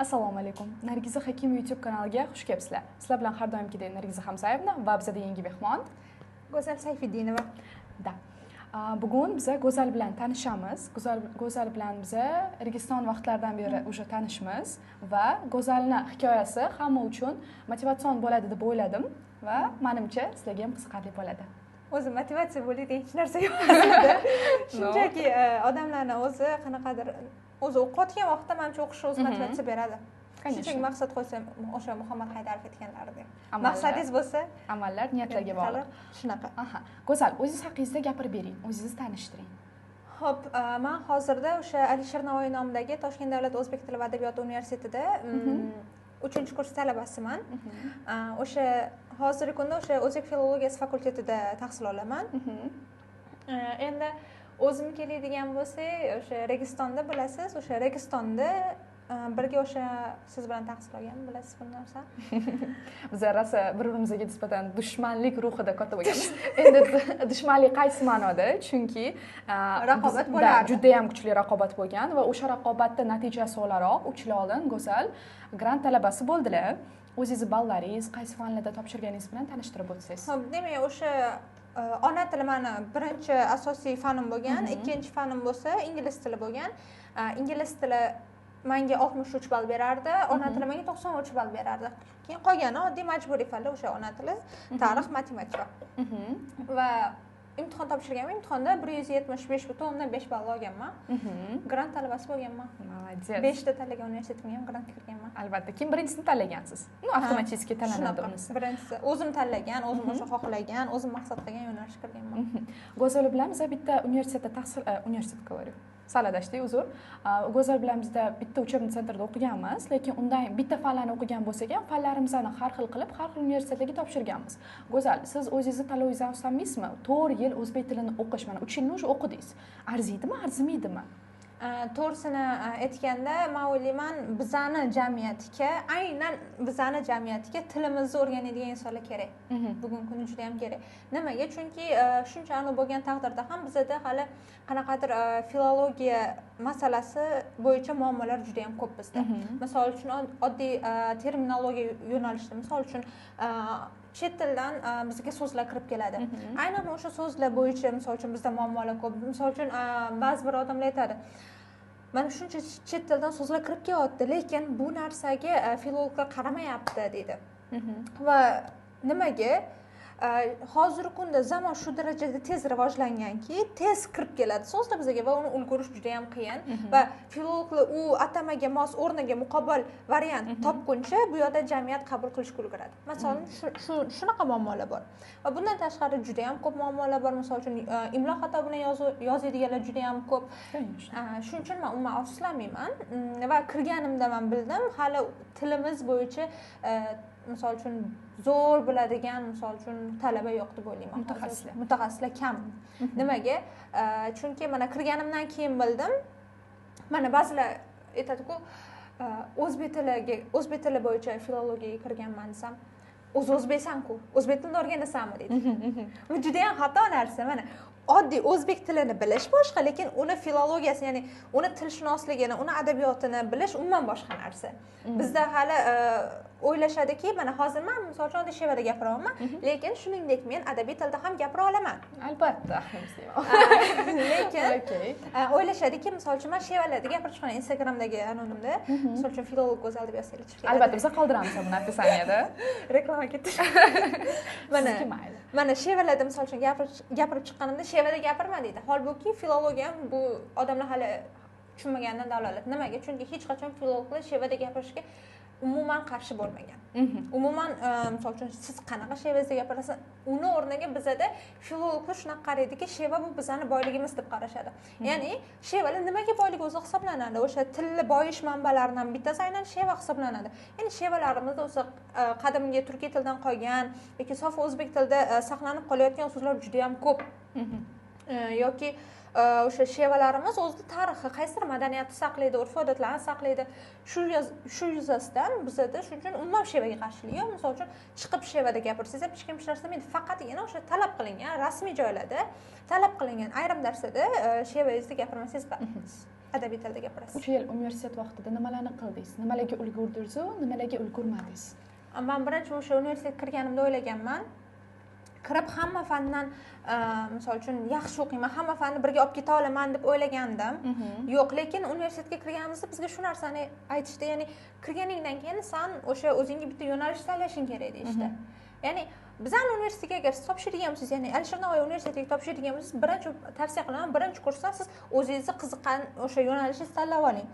Assalomu alaykum. Nargiza Hakim YouTube kanaliga xush kelibsizlar. Sizlar bilan har doimgidek Nargiza Hamzayevna va bizda yangi mehmon Go'zal Sayfiddinova. Da. Bugun biz Go'zal bilan tanishamiz. Go'zal bilan biz Registon vaqtlaridan beri o'sha tanishmiz va Go'zalning hikoyasi hamma uchun motivatsion bo'ladi deb o'yladim va menimcha sizlarga ham qiziqarli bo'ladi. O'zi motivatsiya bo'ladigan hech narsa yo'q aslida. Shunchaki odamlarni o'zi qanaqadir o'zi o'qiyotgan vaqtda menimcha o'qish o'zi motivatsiya beradi. Shunchaki maqsad qo'ysa o'sha Muhammad Haydarov aytganlaridek. Maqsadingiz bo'lsa, amallar niyatlarga bog'liq. Shunaqa. Go'zal, o'zingiz haqingizda gapirib bering, o'zingizni tanishtiring. Xo'p, men hozirda o'sha Alisher Navoiy nomidagi Toshkent davlat o'zbek tili va adabiyoti universitetida 3-kurs talabasiman. O'sha hozirgi kunda o'sha o'zbek filologiyasi fakultetida tahsil olaman. Endi o'zim keladigan bo'lsak, o'sha Registonda bilasiz, o'sha Registonda birga o'sha siz bilan tahsil olgan bilasiz bu narsa. Biz rosa bir-birimizga nisbatan dushmanlik ruhida katta bo'lganmiz. Endi dushmanlik qaysi ma'noda? Chunki raqobat bo'lardi. Juda ham kuchli raqobat bo'lgan va o'sha raqobatning natijasi o'laroq 3 yil oldin Go'zal grant talabasi bo'ldilar. O'zingiz ballaringiz, qaysi fanlarda topshirganingiz bilan tanishtirib o'tsangiz. Xo'p, demak o'sha ona tili meni birinchi asosiy fanim bo'lgan, ikkinchi fanim bo'lsa ingliz tili bo'lgan. Ingliz tili menga 63 ball berardi, ona tili menga 93 ball berardi. Keyin qolgani oddiy majburiy fanlar o'sha ona tili, tarix, matematika. Va imtihon topshirganman. Imtihonda 175.5 ball olganman. Grant talabasi bo'lganman. Молодец. 5 ta tanlagan universitetimga ham grant kirganman. Albatta, kim birinchisini tanlagansiz? Avtomatik tanlanadi unisi. Birinchisi o'zim tanlagan, o'zim o'sha xohlagan, o'zim maqsad qilgan yo'nalishga kirganman. Go'zal bilan biz bitta universitetda tahsil universitet говорю. Saladashdik, uzr. Go'zal bilan bizda bitta учебный centrda o'qiganmiz, lekin undan bitta fanlarni o'qigan bo'lsak ham, fanlarimizni har xil qilib, har xil universitetlarga topshirganmiz. Go'zal, siz o'zingizni tanlovingizdan ustamizmi? 4 yil o'zbek tilini o'qish, mana 3 yilni o'sha o'qidingiz. Arziydimi, arzimaydimi? To'g'risini aytganda, men o'ylayman, bizani jamiyatga, aynan bizani jamiyatga tilimizni o'rganadigan insonlar kerak. Bugungi kunda juda ham kerak. Nimaga? Chunki shuncha anu bo'lgan taqdirda ham bizda hali qanaqadir filologiya masalasi bo'yicha muammolar juda ham ko'p bizda. Misol uchun oddiy terminologiya yo'nalishida, misol uchun chet tildan bizga so'zlar kirib keladi. Aynan o'sha so'zlar bo'yicha misol uchun bizda muammolar ko'p. Misol uchun ba'zi bir odamlar aytadi, mana shuncha chet tildan so'zlar kirib kelyapti, lekin bu narsaga filologlar qaramayapti deydi. Va nimaga? Hozirgi kunda zamon shu darajada tez rivojlanganki, tez kirib keladi so'zlar bizga va uni ulgurish juda ham qiyin va filologlar u atamaga mos o'rniga muqobil variant topguncha bu yerda jamiyat qabul qilishga ulguradi. Masalan, shunaqa muammolar bor. Va bundan tashqari juda ham ko'p muammolar bor. Misol uchun imlo xato bilan yozadiganlar juda ham ko'p. Shuning uchun men umuman afsuslanmayman va kirganimda men bildim, hali tilimiz bo'yicha misol uchun zo'r bo'ladigan misol uchun talaba yo'q deb o'ylayman. Mutaxassislar kam. Nimaga? Chunki mana kirganimdan keyin bildim. Mana ba'zilar aytadi-ku, o'zbek tili bo'yicha filologiyaga kirganman desam, o'zbeksan-ku, o'zbek tilini o'rganasanmi deydi. Bu juda ham xato narsa. Mana oddiy o'zbek tilini bilish boshqa, lekin uni filologiyasi, ya'ni uni tilshunosligini, uni adabiyotini bilish umuman boshqa narsa. Bizda hali o'ylashadiki, mana hozir men misol uchun oddiy shevada gapiraman, lekin shuningdek men adabiy tilda ham gapira olaman. Albatta. Lekin o'ylashadiki, misol uchun men shevalarda gapirib chiqaman Instagramdagi anonimda, misol uchun filolog Go'zal deb yozsangiz chiqadi. Albatta, biz qoldiramiz buni opisaniyada. Reklama ketdi. Mana shevalarda misol uchun gapirib chiqqanimda shevada gapirma deydi. Holbuki filologiya ham bu odamlar hali tushunmaganidan dalolat. Nimaga? Chunki hech qachon filologlar shevada gapirishga umuman qarshi bo'lmagan. Umuman misol uchun siz qanaqa shevada gapirasiz, uni o'rniga bizada filologlar shunaqa qaraydiki, sheva bu bizani boyligimiz deb qarashadi. Ya'ni shevalar nimaga boylik o'zi hisoblanadi? O'sha tilni boyish manbalaridan bittasi aynan sheva hisoblanadi. Ya'ni shevalarimizda o'sha qadimgi turkiy tildan qolgan yoki sof o'zbek tilida saqlanib qolayotgan so'zlar juda ham ko'p. Yoki o'sha shevalarimiz o'zida tarixi, qaysidir madaniyatni saqlaydi, urf-odatlarni saqlaydi. Shu yuzasidan bizda shuning uchun umuman shevaga qarshilik yo'q. Misol uchun chiqib shevada gapirsangiz ham hech kim ishlamaydi. Faqatgina o'sha talab qilingan rasmiy joylarda talab qilingan ayrim darslarda shevangizda gapirmasangiz adabiy tilda gapirasiz. 3 yil universitet vaqtida nimalarni qildingiz? Nimalarga ulgurdingiz, nimalarga ulgurmadingiz? Men birinchi o'sha universitetga kirganimda o'ylaganman, kirib hamma fandan misol uchun yaxshi o'qiyman, hamma fanni birga olib keta olaman deb o'ylagandim. Yo'q, lekin universitetga kirganimizda bizga shu narsani aytishdi, ya'ni kirganingdan keyin sen o'sha o'zingga bitta yo'nalish tanlashing kerak deyishdi. Ya'ni bizani universitetga agar siz topshirgan bo'lsangiz, ya'ni Alisher Navoiy universitetiga topshirgan bo'lsangiz, birinchi tavsiya qilaman, birinchi kursdan siz o'zingizni qiziqqan o'sha yo'nalishingizni tanlab oling.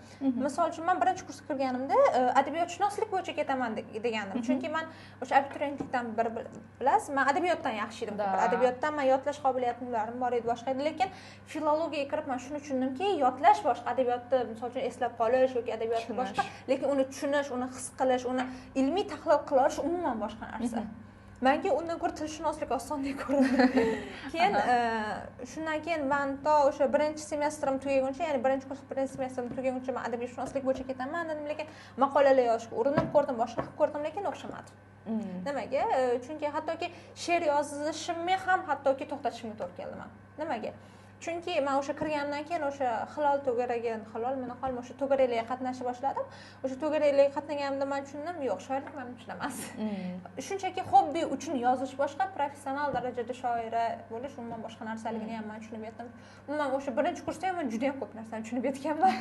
Misol uchun men birinchi kursga kirganimda adabiyotshunoslik bo'yicha ketaman degandim. Chunki men o'sha abituriyentlikdan bir bilasiz, men adabiyotdan yaxshi edim. Adabiyotdan men yodlash qobiliyatim bor edi, boshqa edi, lekin filologiyaga kirib men shuni tushundimki, yodlash boshqa, adabiyotni misol uchun eslab qolish yoki adabiyotni boshqa, lekin uni tushunish, uni his qilish, uni ilmiy tahlil qila olish umuman boshqa narsa. Menga undan ko'ra tilshunoslik osondek ko'rindi. Keyin shundan keyin men to o'sha birinchi semestrim tugaguncha, ya'ni birinchi kurs birinchi semestrim tugaguncha men adabiyot bo'yicha ketaman dedim, lekin maqolalar yozishga urinib ko'rdim, boshqa qilib ko'rdim, lekin o'xshamadi. Nimaga? Chunki hattoki she'r yozishimni ham hattoki to'xtatishimga to'g'ri keldi men. Nimaga? Chunki men o'sha kirgandan keyin o'sha Hilol o'sha to'garaklarga qatnasha boshladim. O'sha to'garaklarga qatnaganimda men tushundim, yo'q, shoirlik men uchun emas. Shunchaki hobbi uchun yozish boshqa, professional darajada shoira bo'lish umuman boshqa narsaligini ham men tushunib yetdim. Umuman o'sha birinchi kursda ham men juda ham ko'p narsani tushunib yetganman.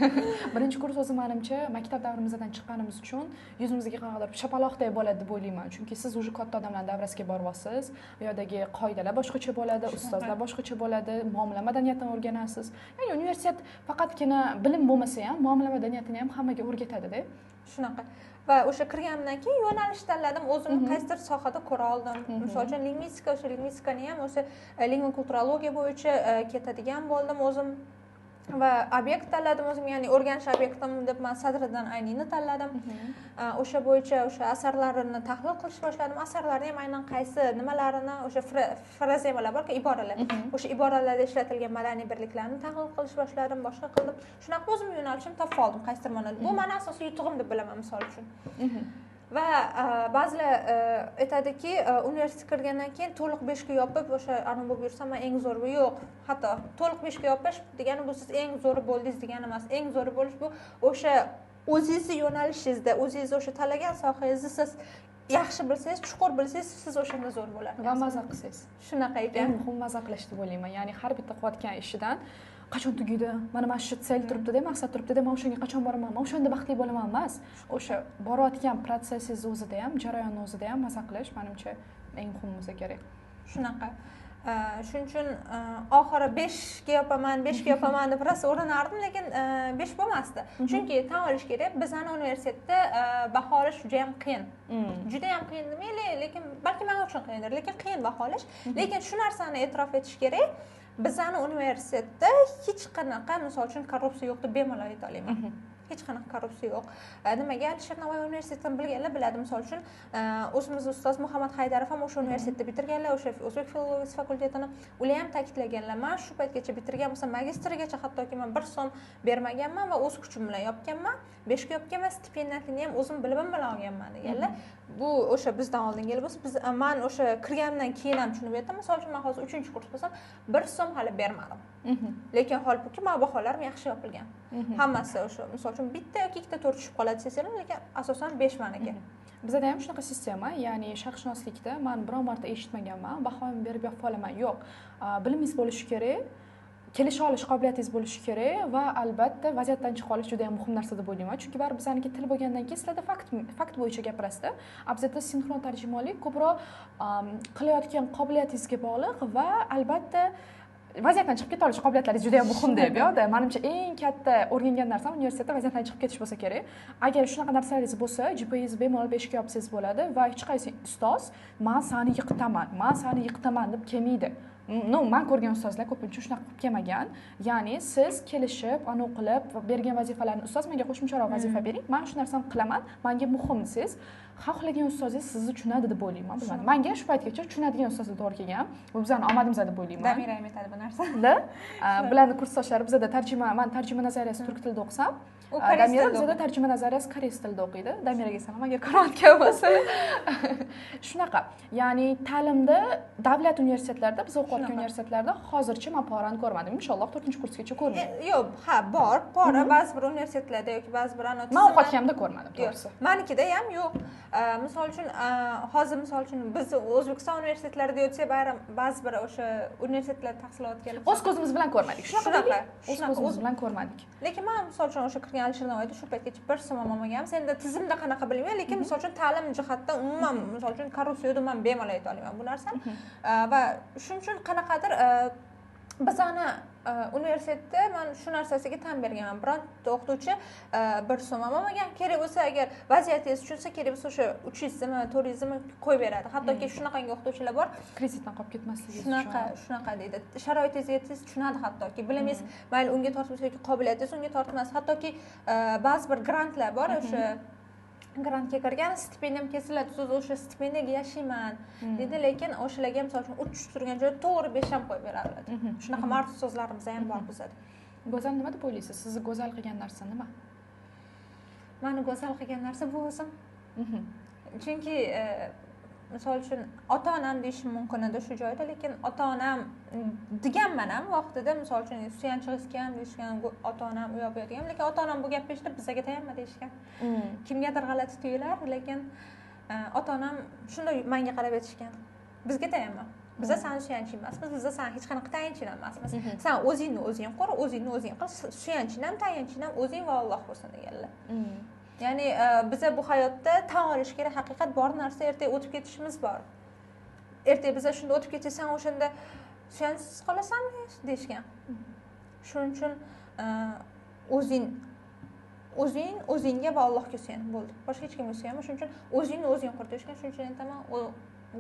Birinchi kurs o'zi menimcha maktab davrimizdan chiqqanimiz uchun yuzimizga qanaqadir shapaloqday bo'ladi deb o'ylayman. Chunki siz уже katta odamlar davrasiga boryapsiz. Bu yerdagi qoidalar boshqacha bo'ladi, ustozlar boshqacha bo'ladi, muomala madaniyatini o'rganasiz. Ya'ni universitet faqatgina bilim bo'lmasa ham, muomala madaniyatini ham hammaga o'rgatadi-da. Shunaqa. Va o'sha kirganimdan keyin yo'nalish tanladim, o'zimni qaysidir sohada ko'ra oldim. Misol uchun lingvistikani ham o'sha lingva-kulturologiya bo'yicha ketadigan bo'ldim o'zim. Va obyekt tanladim o'zim, ya'ni o'rganish obyektim deb men Sadriddin Ayniyni tanladim. O'sha bo'yicha o'sha asarlarini tahlil qilish boshladim. Asarlarni ham aynan qaysi nimalarini, o'sha frazemalar borku, iboralar. O'sha iboralarda ishlatilgan madaniy birliklarni tahlil qilish boshladim, boshqa qildim. Shunaqa o'zim yo'nalishimni topib oldim qaysidir ma'noda. Bu meni asosiy yutug'im deb bilaman, misol uchun. Va ba'zilar aytadiki, universitetga kirgandan keyin to'liq 5 ga yopib o'sha ana bo'lib yursam men eng zo'ri yo'q. Hatto to'liq 5 ga yopish degani bu siz eng zo'ri bo'ldingiz degani emas. Eng zo'ri bo'lish bu o'sha o'zingizni yo'nalishingizda, o'zingiz o'sha tanlagan sohangizni siz yaxshi bilsangiz, chuqur bilsangiz, siz o'shanda zo'r bo'lasiz. Va maza qilsangiz. Shunaqa ekan. Eng muhim maza qilish deb o'ylayman. Ya'ni har bitta qilayotgan ishidan qachon tugaydi? Mana shu sel turibdi-da, maqsad turibdi-da, men o'shanga qachon boraman? Men o'shanda baxtli bo'laman emas. O'sha borayotgan prosessingiz o'zida ham, jarayonni o'zida ham maza qilish menimcha eng muhim bo'lsa kerak. Shunaqa. Shuning uchun oxiri 5 ga yopaman deb rosa o'rinardim, lekin 5 bo'lmasdi. Chunki tan olish kerak, bizning universitetda baholash juda ham qiyin. Juda ham qiyin demaylik, lekin balki men uchun qiyindir, lekin qiyin baholash. Lekin shu narsani e'tirof etish kerak. Bizning universitetda hech qanaqa, misol uchun, korrupsiya yo'q deb bemalol ayta olaman. Hech qanaqa korrupsiya yo'q. Nimaga? Alisher Navoiy universitetidan bilganlar biladi. Misol uchun, o'zimiz ustoz Muhammad Haydarov ham o'sha universitetda bitirganlar, o'sha o'zbek filologiyasi fakultetini. Ular ham ta'kidlaganlar. Men shu paytgacha bitirgan bo'lsam, magistrigacha hattoki men 1 so'm bermaganman va o'z kuchim bilan yopganman. 5 ga yopganman, stipendiyatini ham o'zim bilimim bilan olganman deganlar. Bu o'sha bizdan oldingi bo'lsa, men o'sha kirganimdan keyin ham tushunib yetdim. Misol uchun, men hozir 3-kurs bo'lsam, 1 so'm hali bermadim. Lekin holbuki men baholarim yaxshi yopilgan. Hammasi o'sha, misol uchun bitta yoki ikkita to'rt tushib qoladi desalar, lekin asosan 5 maniki. Bizda ham shunaqa sistema, ya'ni sharqshunoslikda men biror marta eshitmaganman, bahoim berib yo'q olaman. Yo'q. Bilimingiz bo'lishi kerak, kelisha olish qobiliyatingiz bo'lishi kerak va albatta vaziyatdan chiqib olish juda ham muhim narsa deb o'ylayman. Chunki baribir bizaniki til bo'lgandan keyin sizlarda fakt bo'yicha gapirasizda. Bizda sinxron tarjimonlik ko'proq qilayotgan qobiliyatingizga bog'liq va albatta vaziyatdan chiqib keta olish qobiliyatlaringiz juda ham muhim deb yo'da. Menimcha eng katta o'rgangan narsam universitetda vaziyatdan chiqib ketish bo'lsa kerak. Agar shunaqa narsalaringiz bo'lsa, GPA'ingiz bemalol 5 ga yopsangiz bo'ladi va hech qaysi ustoz "Men seni yiqitaman" deb kelmaydi. Men ko'rgan ustozlar ko'pincha shunaqa qilib kelmagan. Ya'ni siz kelishib, anav qilib bergan vazifalarni ustoz menga qo'shimcharoq vazifa bering, men shu narsani qilaman, menga muhim siz xohlagan ustozingiz sizni tushunadi deb o'ylayman. Bilmadim. Menga shu paytgacha tushunadigan ustozlar to'g'ri kelgan. Bu bizning omadimiz deb o'ylayman. Damira ham aytadi bu narsani. Bularni kursdoshlari bizda men tarjima nazariyasi turk tilida o'qisam, Damira bizda tarjima nazariyasi koreys tilida o'qiydi. Damiraga salom agar ko'rayotgan bo'lsa. Shunaqa. Ya'ni ta'limda davlat universitetlarida biz o'qib dastlabki universitetlarda hozircha men porani ko'rmadim. Inshaalloh 4-kursgacha ko'rmayman. Yo'q, ha, bor. Pora ba'zi bir universitetlarda yoki ba'zi bir Men o'qiyotganimda ko'rmadim, to'g'risi. Menikida ham yo'q. Misol uchun hozir misol uchun biz O'zbekiston universitetlarida o'tsak, ba'zi bir o'sha universitetlarda tahsil olayotganlar O'z ko'zimiz bilan ko'rmadik. Shunaqa. O'z Shunaqa. ko'zimiz bilan ko'rmadik. Lekin men misol uchun o'sha kirgan Alisher Navoiyda shu paytgacha bir so'm ham olmaganman. Senda tizimda qanaqa bilmayman, lekin misol uchun ta'lim jihatdan umuman misol uchun korrupsiyada men bemalol ayta olaman bu narsani. Va shuning uchun qanaqadir bizani universitetda men shu narsasiga tan berganman. Bironta o'qituvchi bir so'm ham olmagan. Kerak bo'lsa agar vaziyatingiz tushunsa, kerak bo'lsa o'sha 300 mi, 400 mi qo'yib beradi. Hattoki shunaqangi o'qituvchilar bor. Kreditdan qolib ketmasligi uchun. Shunaqa deydi. Sharoitingizni tushunadi hattoki. Bilingiz, mayli unga tortmasa yoki qobiliyatingiz unga tortmas. Hattoki ba'zi bir grantlar bor, o'sha grantga kirgan stipendiyam kesiladi. Siz o'sha stipendiyaga yashayman dedi, lekin o'shalarga misol uchun 300 turgan joyda to'g'ri 5 ham qo'yib beradi. Shunaqa ma'ruf so'zlarimiz ham bor bizda. Go'zal nima deb o'ylaysiz? Sizni go'zal qilgan narsa nima? Meni go'zal qilgan narsa bu o'zim. Chunki misol uchun ota-onam deyishim mumkin edi shu joyda, lekin ota-onam deganman ham vaqtida misol uchun suyanchig'izga ham deyishgan, ota-onam u yoq bu yoq degan, lekin ota-onam bu gapni eshitib bizga tayanma deyishgan. Kimgadir g'alati tuyular, lekin ota-onam shunday menga qarab aytishgan. Bizga tayanma. Biza seni suyanching emasmiz, biza seni hech qanaqa tayanching emasmiz. Sen o'zingni o'zing qur, o'zingni o'zing qil, suyanching ham, tayanching ham o'zing va Alloh bo'lsin deganlar. Ya'ni biza bu hayotda tan olish kerak, haqiqat bor narsa ertaga o'tib ketishimiz bor. Ertaga biza shunda o'tib ketasan, o'shanda suyanchsiz qolasanmi deyishgan. Shuning uchun o'zingga va Allohga suyan bo'ldi. Boshqa hech kimga suyanma. Shuning uchun o'zingni o'zing qur deyishgan. Shuning uchun aytaman,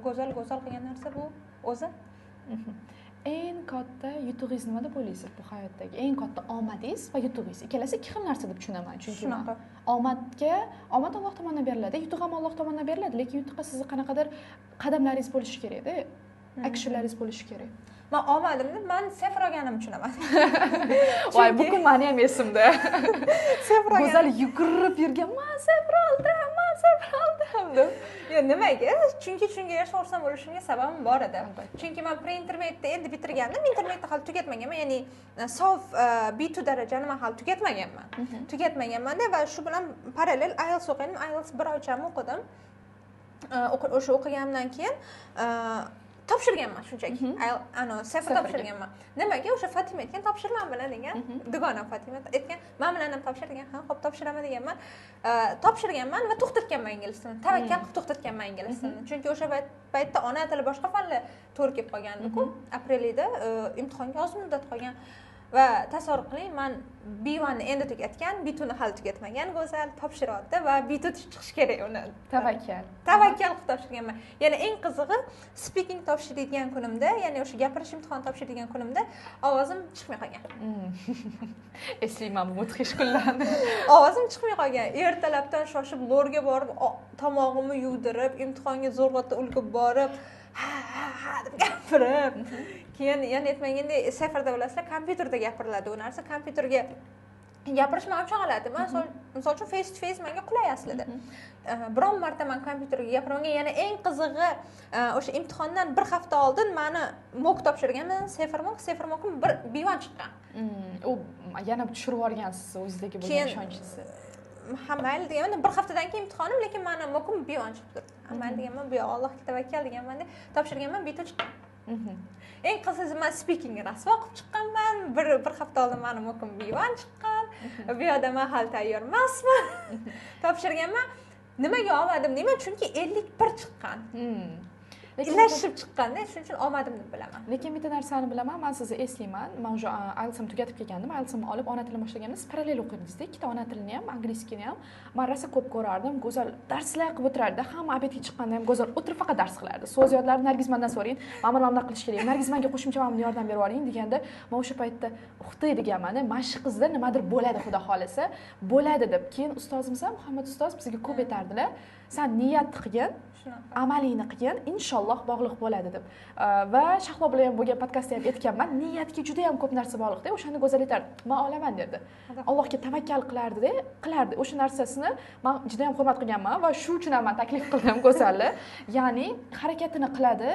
go'zal qilgan narsa bu o'zi. Eng katta yutug'ingiz nima deb o'ylaysiz bu hayotdagi? Eng katta omadingiz va yutug'ingiz. Ikkalasi ikki xil narsa deb tushunaman. Chunki omad Alloh tomonidan beriladi, yutuq ham Alloh tomonidan beriladi, lekin yutuqqa sizni qanaqadir qadamlaringiz bo'lishi kerak-da, aksiyalaringiz bo'lishi kerak. Men omadimni men sifr olganim tushunaman. Voy, bu kun meni ham esimda. Go'zal yugurib yurgan, "Men sifr oldim deb." Yo, nimaga? Chunki shunga yarasha xursand bo'lishimga sababim bor edi. Chunki men pre-intermediatni endi bitirgandim. Internetni hali tugatmaganman, ya'ni sof B2 darajani men hali tugatmaganman-da va shu bilan parallel IELTS o'qidim. IELTS 1 oycham o'qidim. O'sha o'qiganimdan keyin topshirganman shunchaki. Sifr topshirganman. Nimaga? O'sha Fatima aytgan, topshirman bilan degan. Dugonam Fatima aytgan, men bilan ham topshir degan. Ha, xo'p, topshiraman deganman. Topshirganman va to'xtatganman ingliz tilini. Tavakkal qilib to'xtatganman ingliz tilini. Chunki o'sha paytda ona tili boshqa fanlar to'g'ri kelib qolgandi-ku. Aprel oyida imtihonga oz muddat qolgan. Va tasavvur qiling, men B1 ni endi tugatgan, B2 ni hali tugatmagan go'zal topshiryapti va B2 chiqish kerak uni. Tavakkal qilib topshirganman. Yana eng qizig'i, speaking topshiradigan kunimda, ya'ni o'sha gapirish imtihoni topshiradigan kunimda ovozim chiqmay qolgan. Eslayman bu mudhish kunlarni. Ovozim chiqmay qolgan. Ertalabdan shoshib lorga borib, tomog'imni yuvdirib, imtihonga zo'rg'atda ulgib borib, ha deb gapirib, keyin yana aytmaganday safarda bilasizlar, kompyuterda gapiriladi u narsa. Kompyuterga gapirish men uchun g'alati. Misol uchun face to face menga qulay aslida. Biron marta men kompyuterga gapirmagan. Yana eng qizig'i, o'sha imtihondan bir hafta oldin meni mock topshirganman. Sifr mock bir B1 chiqqan. U yana tushirib yuborgansiz o'zingizdagi bo'lgan ishonchingizni. Ha, mayli deganman, bir haftadan keyin imtihonim, lekin meni mo'kim B1 chiqib turibdi. Mayli deganman, bu Allohga tavakkal deganman deb topshirganman, B2 chiqqan. Eng qizig'i men speaking rasvo o'qib chiqqanman. Bir hafta oldin meni mo'kim B1 chiqqan. Bu yerda men hali tayyor emasman. Topshirganman. Nimaga olmadim deyman, chunki 51 chiqqan. Ilashib chiqqanda, shuning uchun olmadim deb bilaman. Lekin bitta narsani bilaman, men sizni eslayman. Men o'sha IELTS'ni tugatib kelgandim. IELTS'ni olib ona tilini boshlaganimda siz parallel o'qidingiz-da, ikkita ona tilini ham, angliyskini ham. Men rosa ko'p ko'rardim. Go'zal darslar qilib o'tirardi. Hamma obedga chiqqanda ham go'zal o'tirib faqat dars qilardi. So'z yodlarni Nargiz mendan so'rang. Men buni bunday qilish kerak. Nargiz menga qo'shimcha yordam berib yuboring deganda, men o'sha paytda uxtay deganman. Mashq qizda nimadir bo'ladi, xudo xolisa, bo'ladi deb. Keyin ustozimiz ham Muhammad ustoz bizga ko'p aytardilar. Sen niyat qilgin, amalingni qilgin, inshaalloh bog'liq bo'ladi deb. Va Shahlo bilan ham bo'lgan podkastda ham aytganman, niyatga juda ham ko'p narsa bog'liqda. O'shani go'zal aytardi. Men olaman derdi. Allohga tavakkal qilardi. O'sha narsasini men juda ham hurmat qilganman va shu uchun ham men taklif qildim go'zalni. Ya'ni harakatini qiladi,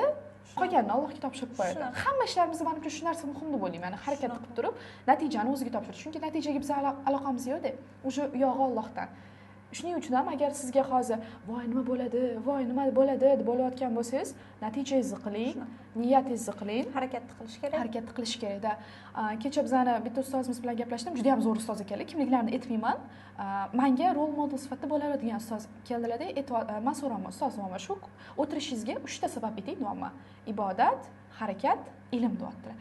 qolganini Allohga topshirib qo'yadi. Hamma ishlarimizni menimcha shu narsa muhim deb o'ylayman. Ya'ni harakat qilib turib, natijani o'ziga topshirish. Chunki natijaga bizning aloqamiz yo'q-da. O'sha uyog'i Allohdan. Shuning uchun ham agar sizga hozir voy nima bo'ladi deb bo'layotgan bo'lsangiz, natijangizni qiling, niyatingizni qiling, harakatni qilish kerak. Harakatni qilish kerak-da. Kecha bizani bitta ustozimiz bilan gaplashdim, juda ham zo'r ustoz ekanlar. Kimliklarini aytmayman. Menga rol model sifatida bo'laradigan ustoz keldilar-da, men so'raman, ustoz nima shu o'tirishingizga 3 ta sabab ayting, nima? Ibodat, harakat, ilm deyaptilar.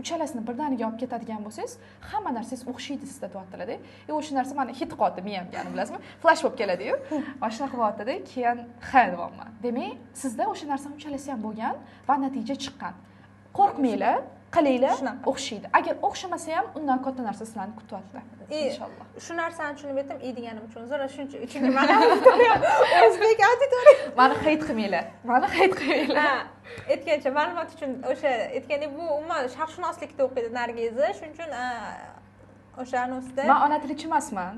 Uchalasini birdaniga olib ketadigan bo'lsangiz, hamma narsangiz o'xshaydi sizda deyaptilar-da. O'sha narsa meni hit qotdi miyamga, bilasizmi? Flash bo'lib keladi-yu. Mana shunaqa qilyapti-da, keyin deyapman. Demak, sizda o'sha narsa uchalasi ham bo'lgan va natija chiqqan. Qo'rqmanglar, qilinglar, o'xshaydi. Agar o'xshamasa ham undan katta narsa sizlarni kutyapti. Inshaalloh. Shu narsani tushunib yetdim, deganim uchun. Zo'ra shuncha uchun mana o'zbek auditoriya. Meni hate qilmanglar. Aytgancha ma'lumot uchun o'sha aytgandek bu umuman sharqshunoslikda o'qiydi Nargiza, shuning uchun o'sha anusda men ona tilchi emasman.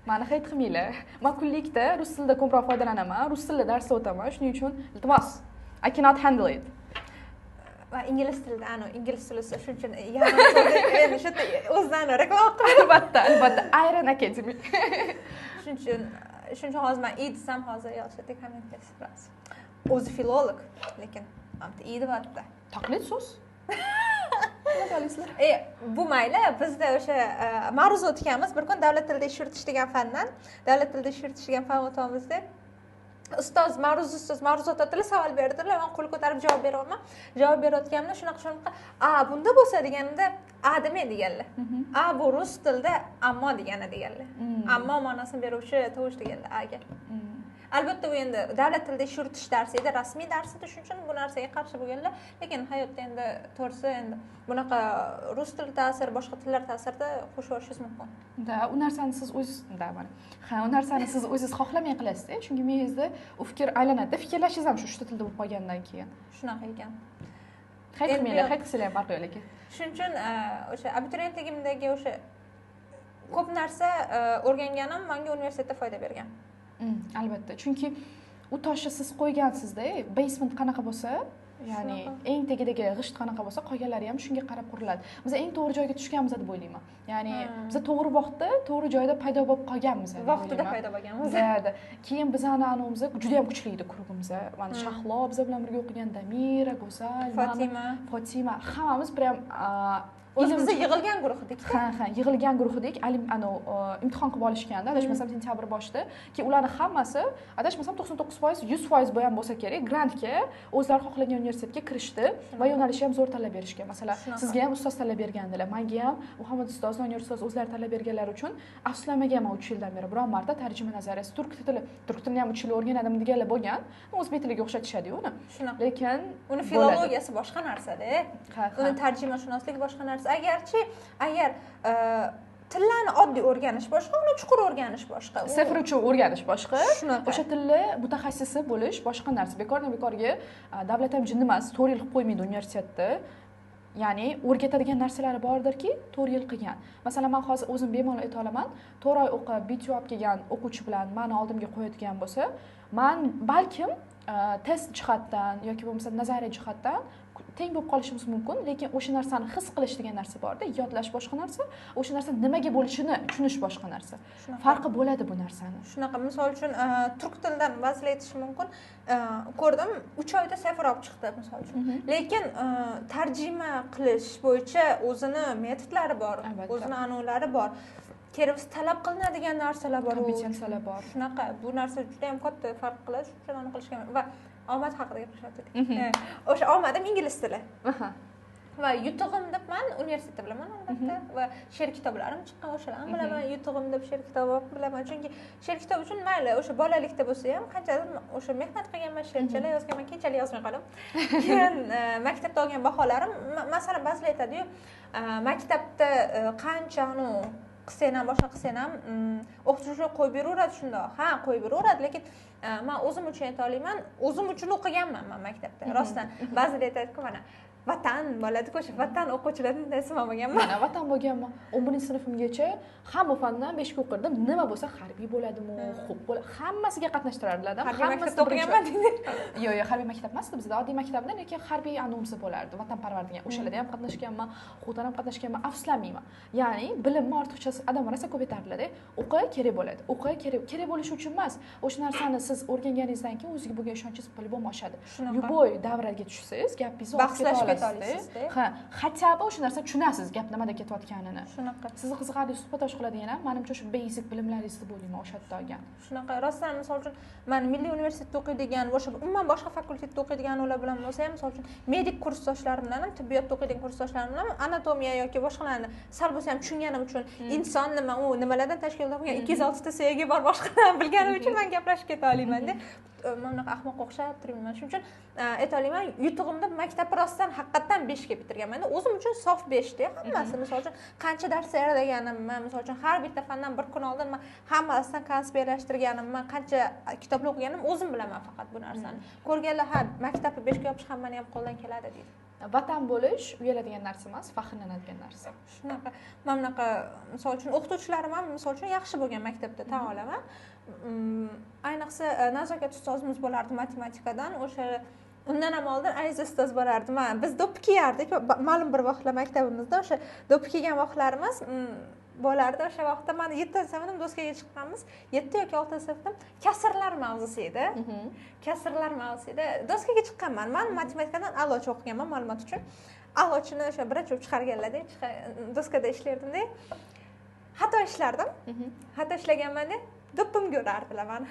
Meni hate qilmanglar. Men kunlikda rus tilida ko'proq foydalanaman, rus tilida darsda o'taman, shuning uchun iltimos, I cannot handle it. Va ingliz tilida ingliz tili shuning uchun endi shu o'zlarini reklama qilib albatta Iron Academy. Shuning uchun hozir men desam hozir yoshda komment qilasiz. O'zi filolog, lekin deyapti. Taqlid so'z. Bu mayli, bizda o'sha ma'ruza o'tganmiz, bir kun davlat tilida ish yuritish degan fandan, davlat tilida ish yuritish degan fan o'tamizda. Ustoz ma'ruza o'tadilar, savol berdilar, men qo'l ko'tarib javob beraman. Javob berayotganimda shunaqa, bunda bo'lsa deganimda, demay deganlar. Bu rus tilida ammo degani deganlar. Ammo ma'nosini beruvchi tovush deganlar, aga. Albatta u endi davlat tilida ish yuritish darsi edi, rasmiy dars edi, shuning uchun bu narsaga qarshi bo'lganlar, lekin hayotda endi to'g'risi endi bunaqa rus tili ta'siri, boshqa tillar ta'sirida qo'shib olishingiz mumkin. U narsani siz u narsani siz o'zingiz xohlamay qilasiz-da, chunki miyangizda u fikr aylanadi. Fikrlashingiz ham shu tilda bo'lib qolgandan keyin. Shunaqa ekan. Hech qilsanglar ham farqi yo'q lekin. Shuning uchun o'sha abituriyentligimdagi o'sha ko'p narsa o'rganganim menga universitetda foyda bergan. Albatta, chunki u toshni siz qo'ygansizda, basement qanaqa bo'lsa, ya'ni eng tagidagi g'isht qanaqa bo'lsa, qolganlari ham shunga qarab quriladi. Biz eng to'g'ri joyga tushganmiz deb o'ylayman. Ya'ni biz to'g'ri vaqtda, to'g'ri joyda paydo bo'lib qolganmiz. Vaqtida paydo bo'lganmiz. Keyin bizani anavimiz juda ham kuchli edi guruhimiz. Mana Shahlo biz bilan birga o'qigan, Damira, Go'zal, Fatima, hammamiz prям o'zimizga yig'ilgan guruh edik. Yig'ilgan guruh edik. Imtihon qilib olishganda, adashmasam sentabr boshida, ki ularni hammasi, adashmasam 99%, 100% bo'lgan bo'lsa kerak, grantga o'zlari xohlagan universitetga kirishdi va yo'nalishni ham zo'r tanlab berishgan. Masalan, sizga ham ustoz tanlab bergandilar, menga ham Muhammad ustoz, Nonyor ustoz o'zlari tanlab berganlari uchun afsuslanmaganman 3 yildan beri. Biron marta tarjima nazariyasi turk tilini ham 3 yil o'rganadim deganlar bo'lgan. O'zbek tiliga o'xshatishadi-yu uni. Lekin uni filologiyasi boshqa narsa-da. Uni tarjimashunoslik boshqa narsa. Agar tillarni oddiy o'rganish boshqa, uni chuqur o'rganish boshqa. Sifr uchun o'rganish boshqa. O'sha tilni mutaxassisi bo'lish boshqa narsa. Bekorga davlat ham jinni emas, 4 yil qilib qo'ymaydi universitetda. Ya'ni o'rgatadigan narsalari bordirki, 4 yil qilgan. Masalan, men hozir o'zim bemalol ayta olaman, 4 oy o'qib, BTUAP kelgan o'quvchi bilan meni oldimga qo'yadigan bo'lsa, men balkim test jihatdan yoki bo'lmasa nazariy jihatdan teng bo'lib qolishimiz mumkin, lekin o'sha narsani his qilish degan narsa bor-da, yodlash boshqa narsa, o'sha narsa nimaga bo'lishini tushunish boshqa narsa. Farqi bo'ladi bu narsani. Shunaqa, misol uchun turk tilidan vazl etish mumkin. Ko'rdim, 3 oyda safar olib chiqdi misol uchun. Lekin tarjima qilish bo'yicha o'zini metodlari bor, o'zini an'analari bor. Kerak talab qilinadigan narsalar bor, kompetensiyalar bor. Shunaqa, bu narsa juda ham katta farq qiladi, shuning uchun uni qilishgan va omad haqida gapirishdik. O'sha omadim ingliz tili. Va yutug'im deb men universitetda bilaman albatta va she'r kitoblarim chiqqan, o'shalarni bilaman. Yutug'im deb she'r kitobi bilaman, chunki she'r kitobi uchun mayli o'sha bolalikda bo'lsa ham qanchadir o'sha mehnat qilganman, she'rchalar yozganman, keyinchalik yozmay qoldim. Keyin maktabda olgan baholarim, masalan, ba'zilar aytadi-yu, maktabda qanchani qilsang ham boshqa qilsang ham o'qituvchi qo'yib beraveradi shundoq. Ha, qo'yib beraveradi, lekin men o'zim uchun ayta olaman, o'zim uchun o'qiganman men maktabda. Rostdan ba'zilar aytadi-ku, mana vatan bo'ladi-ku, o'sha vatan o'quvchilardan narsa bo'lmaganmi? Mana vatan bo'lganman. 11-sinfimgacha hamma fandan 5 ga o'qirdim. Nima bo'lsa harbiy bo'ladimi, huquq bo'ladi. Hammasiga qatnashtirardilar. Harbiy maktabda o'qiganman deydi. Yo'q, hamma maktab emasdi bizda, oddiy maktabda, lekin harbiy anonsi bo'lardi, vatanparvar degan. O'shalarda ham qatnashganman, huquqdan ham qatnashganman, afsuslanmayman. Ya'ni bilimni ortiqchasi odam rosa ko'p aytardilar-da, o'qi kerak bo'ladi. O'qi kerak bo'lishi uchun emas. O'sha narsani siz o'rganganingizdan keyin o'ziga bo'lgan ishonchingiz по-любому oshadi. Любой davraga tushsangiz, gapingizni bahslashib keta olasizda. Ha, хотя бы o'sha narsani tushunasiz, gap nimada ketayotganini. Shunaqa. Sizni qiziqarli suhbatdosh qiladigan ham menimcha o'sha basic bilimlaringizni bo'layman o'sha yerda olgan. Shunaqa. Rostdan misol uchun men Milliy universitetda o'qiydigan, o'sha umuman boshqa fakultetda o'qiydigan ular bilan bo'lsa ham, misol uchun medik kursdoshlarim bilan ham, tibbiyotda o'qiydigan kursdoshlarim bilan anatomiya yoki boshqalarni sal bo'lsa ham tushunganim uchun, inson nima, u nimalardan tashkil topgan 206 ta sevgi bor boshqalarni bilganim uchun men gaplashib keta olaman-da. Mana ahmoq o'xshab turibman. Shuning uchun aytolaman, yutug'imda maktabni rostdan haqiqatan 5 ga bitirganman. O'zim uchun sof 5 da hammasi. Misol uchun qancha dars tayyorlaganimni, misol uchun har bitta fandan bir kun oldin men hammasidan konspektlashtirganimni, qancha kitoblar o'qiganimni o'zim bilaman faqat bu narsani. Ko'rganlar ha, maktabni 5 ga yopish hammani ham qo'ldan keladi deydi. Vatan bo'lish uyaladigan narsa emas, faxrlanadigan narsa. Shunaqa. Men bunaqa misol uchun o'qituvchilarim ham misol uchun yaxshi bo'lgan maktabda tan olaman. Ayniqsa nazokat ustozimiz bo'lardi matematikadan, o'sha undan ham oldin Aziz ustoz bo'lardi. Biz do'ppi kiyardik, ma'lum bir vaqtlar maktabimizda o'sha do'ppi kiygan vaqtlarimiz bo'lardi. O'sha vaqtda men 7-sinfdan doskaga chiqqanmiz. 7 yoki 6-sinfdan kasrlar mavzusi edi. Kasrlar mavzusi edi. Doskaga chiqqanman. Men matematikadan a'lochi o'qiganman, ma'lumot uchun. A'lochini o'sha birinchi bo'lib chiqarganlarda, doskada ishlardim-da. Xato ishlardim. Xato ishlaganman-da. Do'ppimga urardilar meni.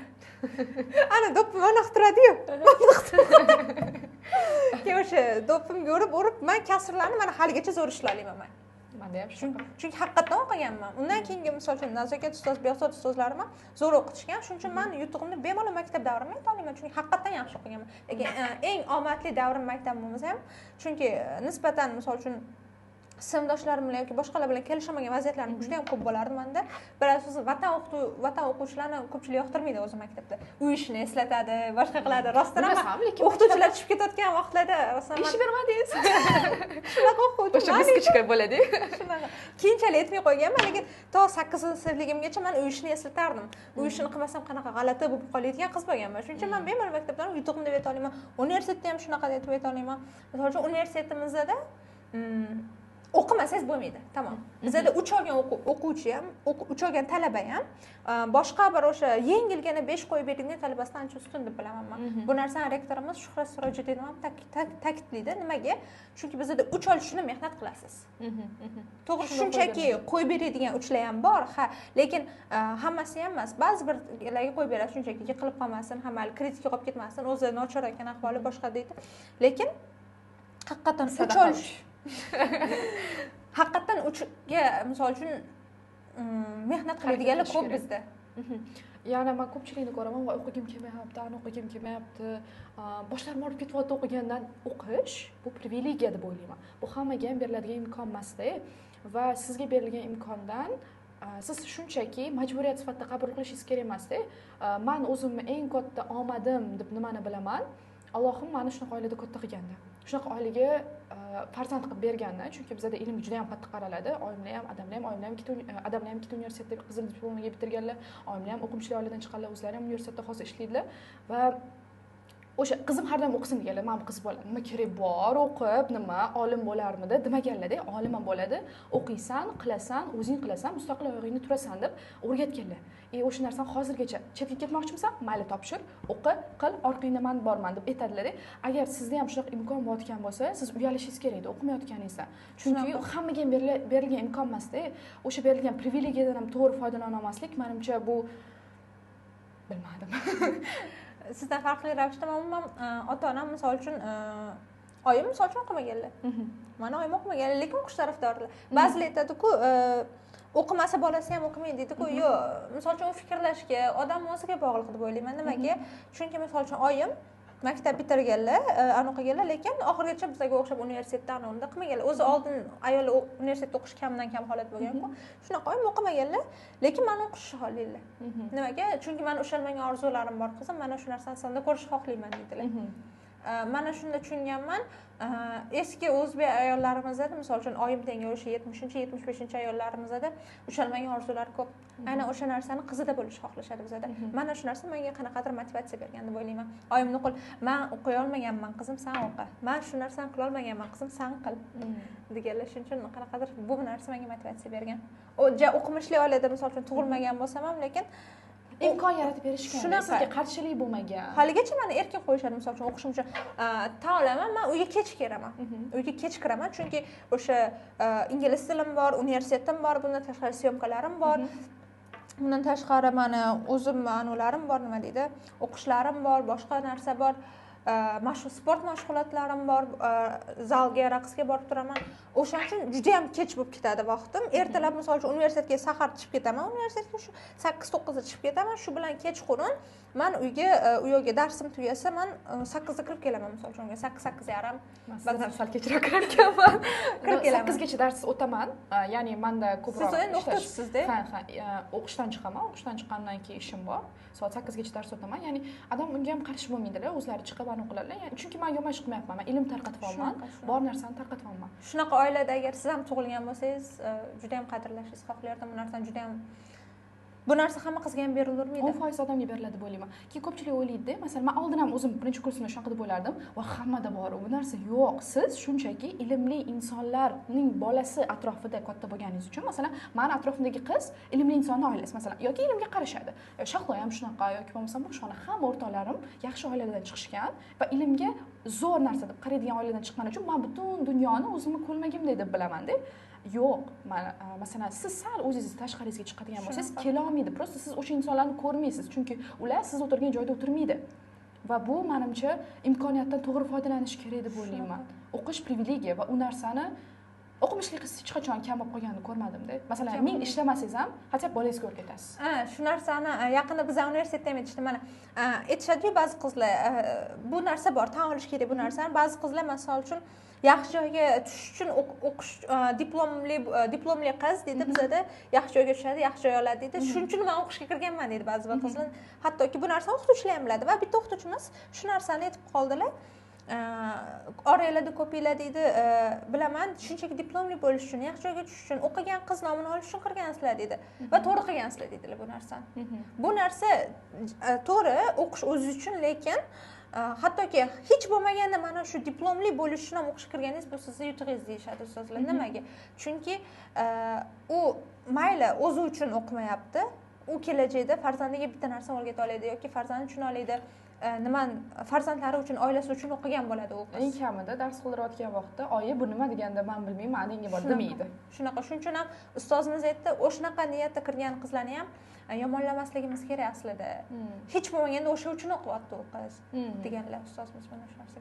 Ana do'ppim mana turadi-yu. Keyin o'sha do'ppimga urib, men kasrlarni mana haligacha zo'r ishlay olaman men. Menda ham shu. Chunki haqiqatan o'qiganman. Undan keyingi misol uchun nazokat ustoz, biyosot ustozlarim ham zo'r o'qitishgan. Shuning uchun men yutug'imni bemalol maktab davrimda ayta olaman, chunki haqiqatan yaxshi o'qiganman. Lekin eng omadli davrim maktab bo'lmasa ham, chunki nisbatan misol uchun sinfdoshlarim bilan yoki boshqalar bilan kelishmagan vaziyatlarim juda ham ko'p bo'lardi menda. Biroz vatan o'quvchilarni ko'pchilik yoqtirmaydi o'zi maktabda. Uy ishini eslatadi, boshqa qiladi. Rostdan ham o'qituvchilar tushib ketayotgan vaqtlarda rostdan ish bermadingiz. Shunaqa o'quvchi. O'sha biskitga bo'ladi. Shunaqa. Keyinchalik aytmay qo'yganman, lekin to 8-sinfligimgacha men uy ishini eslatardim. Uy ishini qilmasam qanaqa g'alati bo'lib qolayotgan qiz bo'lganman. Shuning uchun men bemalol maktabdan yutug'im deb ayta olaman. Universitetda ham shunaqa deb ayta olaman. Misol uchun universitetimizda o'qimasangiz bo'lmaydi. Tamom. Bizda 3 olgan o'quvchi ham, 3 olgan talaba ham boshqa bir o'sha yengilgina 5 qo'yib bergan talabasidan ancha ustun deb bilaman men. Bu narsani rektorimiz Shuhrat Sirojiddinov ham ta'kidlaydi. Nimaga? Chunki bizda 3 olish uchun mehnat qilasiz. To'g'ri, shunchaki qo'yib beradigan uchlar ham bor, ha, lekin hammasi ham emas. Ba'zi birlarga qo'yib berasiz, shunchaki yiqilib qolmasin, hamma kritika qolib ketmasin, o'zi nochor ekan ahvoli boshqa deydi. Lekin haqiqatan 3 olish haqiqatan 3 ga misol uchun mehnat qiladiganlar ko'p bizda. Ya'ni men ko'pchilikni ko'raman, voy o'qigim kelmayapti, ani o'qigim kelmayapti. Boshlarim olib ketyapti o'qigandan. O'qish bu privilegiya deb o'ylayman. Bu hammaga ham beriladigan imkon emas-da va sizga berilgan imkondan siz shunchaki majburiyat sifatida qabul qilishingiz kerak emas-da. Men o'zimni eng katta omadim deb nimani bilaman? Allohim meni shunaqa oilada katta qilganda. Shunaqa oilaga farzand qilib berganda, chunki bizda ilm juda ham qattiq qaraladi. Oyimlar ham, adamlar ham, adamlar ham ikkita universitetda qizil diplomaga bitirganlar, oyimlar ham o'qimchilik oiladan chiqqanlar, o'zlari ham universitetda hozir ishlaydilar va o'sha qizim har doim o'qisin deganlar, men qiz bola, nima kerak bor o'qib, nima olim bo'larmidi demaganlar-da, olim ham bo'ladi, o'qiysan, qilasan, o'zing qilasan, mustaqil oyog'ingda turasan deb o'rgatganlar. O'sha narsani hozirgacha chetga ketmoqchimisan, mayli topshir, o'qi, qil, orqangda men borman deb aytadilar. Agar sizda ham shunaqa imkon bo'layotgan bo'lsa, siz uyalishingiz kerak edi o'qimayotganingizda. Chunki hammaga berilgan imkon emas-da. O'sha berilgan privilegiyadan ham to'g'ri foydalana olmaslik, menimcha bu bilmadim. Sizdan farqli ravishda umuman ota-onam misol uchun oyim misol uchun o'qimaganlar. Mana oyim o'qimaganlar, lekin o'qish tarafdorlar. Ba'zilar aytadi-ku, o'qimasa bolasi ham o'qimaydi deydi-ku. Yo'q, misol uchun u fikrlashga, odam o'ziga bog'liq deb o'ylayman. Nimaga? Chunki misol uchun oyim maktab bitirganlar, o'qiganlar, lekin oxirigacha bizga o'xshab universitetdan unda qilmaganlar. O'zi oldin ayol universitetda o'qish kamdan kam holat bo'lgan-ku. Shunaqa oyim o'qimaganlar, lekin meni o'qishni xohlaydilar. Nimaga? Chunki men ushalmagan orzularim bor qizim, mana shu narsani senda ko'rishni xohlayman deydilar. mana shunda tushunganman. Eski o'zbek ayollarimizda misol uchun oyim tengi o'sha 70-75 ayollarimizda ushalmagan orzulari ko'p. Aynan o'sha narsani qizida bo'lishni xohlashadi bizada. Mana shu narsa menga qanaqadir motivatsiya bergan deb o'ylayman. Oyim nuqul, "Men o'qiy olmaganman, qizim, sen o'qi. Men shu narsani qila olmaganman, qizim, sen qil." deganlar. Shuning uchun qanaqadir bu narsa menga motivatsiya bergan. O'qimishli oilada misol uchun tug'ilmagan bo'lsam ham, lekin imkon yaratib berishgan. Sizga qarshilik bo'lmagan. Haligacha meni erkin qo'yishadi, misol uchun o'qishim uchun tanlaman, men uyga kech kiraman. Uyga kech kiraman, chunki o'sha ingliz tilim bor, universitetim bor, bundan tashqari syomkalarim bor. Bundan tashqari meni o'zim anularim bor, nima deydi, o'qishlarim bor, boshqa narsa bor. Sport mashg'ulotlarim bor, zalga, raqsga borib turaman. O'shaning uchun juda ham kech bo'lib ketadi vaqtim. Ertalab misol uchun universitetga sahar chiqib ketaman, universitetga shu 8-9 da chiqib ketaman. Shu bilan kechqurun men u yerga darsim tugasa, men 8 da kirib kelaman, misol uchun 8-8:30. Ba'zan sal kechroq kirib kelaman. 8 gacha dars o'taman. Ya'ni menda ko'proq siz endi o'qituvchisizda? Ha, o'qishdan chiqaman. O'qishdan chiqqandan keyin ishim bor. Soat 8 gacha dars o'taman. Ya'ni adam unga ham qarshi bo'lmaydilar, o'zlari chiqib o'qiadilar. Ya'ni chunki men yomon ish qilmayapman. Men ilm tarqatyapman, bor narsani tarqatyapman. Shunaqa oilada agar siz ham tug'ilgan bo'lsangiz, juda ham qadrlashingizni xohlardim. Bu narsani juda ham bu narsa hamma qizga ham berilavermaydi. 10% odamga beriladi deb o'ylayman. Keyin ko'pchilik o'ylaydi-da, masalan, men oldin ham o'zim birinchi kursimda shunaqa deb o'ylardim, va hammada bor bu narsa. Yo'q, siz shunchaki ilmli insonlarning bolasi atrofida katta bo'lganingiz uchun, masalan, meni atrofimdagi qiz ilmli insonning oilasi, masalan, yoki ilmga qarashadi. Shahlo ham shunaqa, yoki bo'lmasa boshqani hamma o'rtoqlarim yaxshi oiladan chiqishgan va ilmga zo'r narsa deb qaraydigan oiladan chiqqanim uchun men butun dunyoni o'zimni ko'lmagimdek deb bilaman-da. Yo'q, masalan, siz sal o'zingizni tashqarisiga chiqadigan bo'lsangiz, kelolmaydi. Prosta siz o'sha insonlarni ko'rmaysiz, chunki ular siz o'tirgan joyda o'tirmaydi. Va bu menimcha imkoniyatdan to'g'ri foydalanish kerak deb o'ylayman. O'qish privilegiya va u narsani o'qimishli qiz hech qachon kam bo'lib qolganini ko'rmadim-da. Masalan, men ishlamasangiz ham, hatto bolangizga o'rgatasiz. Shu narsani yaqinda biz universitetda ham aytishdi, mana aytishadi-ku ba'zi qizlar, bu narsa bor, tan olish kerak bu narsani. Ba'zi qizlar masalan uchun yaxshi joyga tushish uchun o'qish diplomli qiz deydi, bizada yaxshi joyga tushadi, yaxshi joy oladi deydi. Shuning uchun men o'qishga kirganman deydi ba'zi qizlar. Hattoki bu narsani o'qituvchilar ham biladi va bitta o'qituvchimiz shu narsani aytib qoldilar. Oranglarda ko'pinglar deydi, bilaman, shunchaki diplomli bo'lish uchun, yaxshi joyga tushish uchun, o'qigan qiz nomini olish uchun qilgansizlar deydi va to'g'ri qilgansizlar deydilar bu narsani. Bu narsa to'g'ri o'qish o'zi uchun, lekin hattoki hech bo'lmaganda mana shu diplomli bo'lish uchun ham o'qishga kirganingiz bu sizni yutug'ingiz deyishadi ustozlar. Nimaga? Chunki u mayli o'zi uchun o'qimayapti, u kelajakda farzandiga bitta narsani o'rgata oladi yoki farzandi uchun oladi. Farzandlari uchun, oilasi uchun o'qigan bo'ladi u qiz. Eng kamida dars qildirayotgan vaqtda, "Oyi, bu nima?" deganda, "Men bilmayman, menga bor" demaydi. Shunaqa, shuning uchun ham ustozimiz aytdi, o'shanaqa niyatda kirgan qizlarni ham yomonlamasligimiz kerak aslida. Hech bo'lmaganda o'sha uchun o'qiyapti u qiz deganlar ustozimiz mana shu narsaga.